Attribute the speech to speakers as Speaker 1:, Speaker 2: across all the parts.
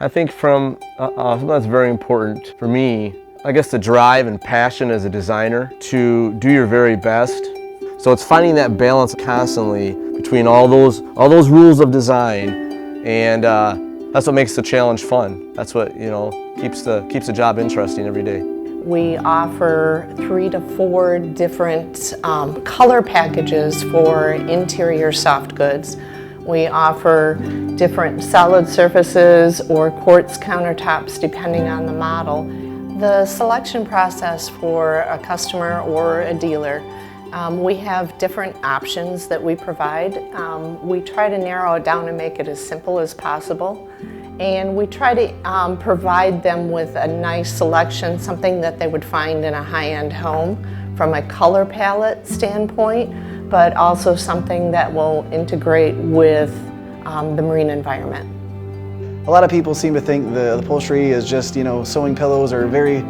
Speaker 1: I think that's very important for me. I guess the drive and passion as a designer to do your very best. So it's finding that balance constantly between all those rules of design, and that's what makes the challenge fun. That's what keeps the job interesting every day.
Speaker 2: We offer 3 to 4 different color packages for interior soft goods. We offer different solid surfaces or quartz countertops depending on the model. The selection process for a customer or a dealer, we have different options that we provide. We try to narrow it down and make it as simple as possible. And we try to provide them with a nice selection, something that they would find in a high-end home from a color palette standpoint, but also something that will integrate with the marine environment.
Speaker 3: A lot of people seem to think the upholstery is just, sewing pillows or very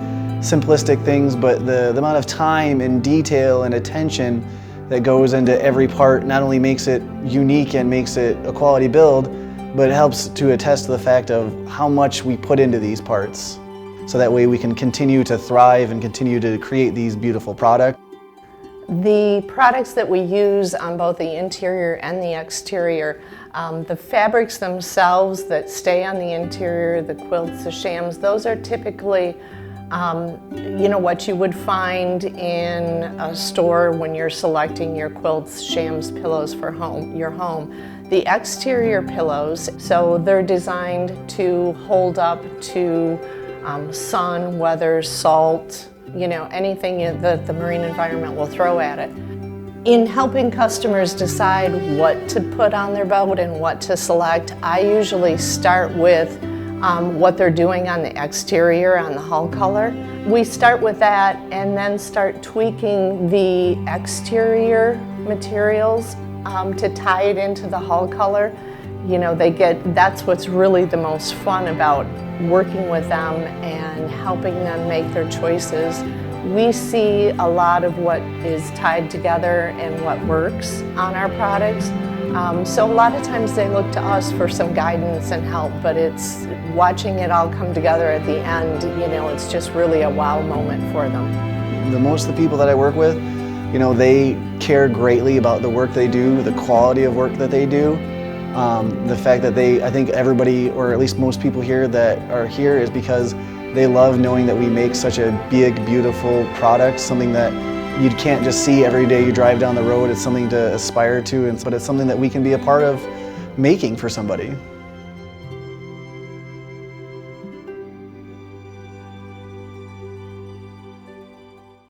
Speaker 3: simplistic things, but the amount of time and detail and attention that goes into every part not only makes it unique and makes it a quality build, but it helps to attest to the fact of how much we put into these parts. So that way we can continue to thrive and continue to create these beautiful products.
Speaker 2: The products that we use on both the interior and the exterior, the fabrics themselves that stay on the interior, the quilts, the shams, those are typically what you would find in a store when you're selecting your quilts, shams, pillows for your home. The exterior pillows, so they're designed to hold up to sun, weather, salt, anything that the marine environment will throw at it. In helping customers decide what to put on their boat and what to select, I usually start with what they're doing on the exterior, on the hull color. We start with that and then start tweaking the exterior materials to tie it into the hull color. That's what's really the most fun about working with them and helping them make their choices. We see a lot of what is tied together and what works on our products. So a lot of times they look to us for some guidance and help, but it's watching it all come together at the end, it's just really a wow moment for them.
Speaker 3: Most of the people that I work with, they care greatly about the work they do, the quality of work that they do. The fact that I think everybody, or at least most people here that are here, is because they love knowing that we make such a big, beautiful product, something that you can't just see every day you drive down the road. It's something to aspire to, but it's something that we can be a part of making for somebody.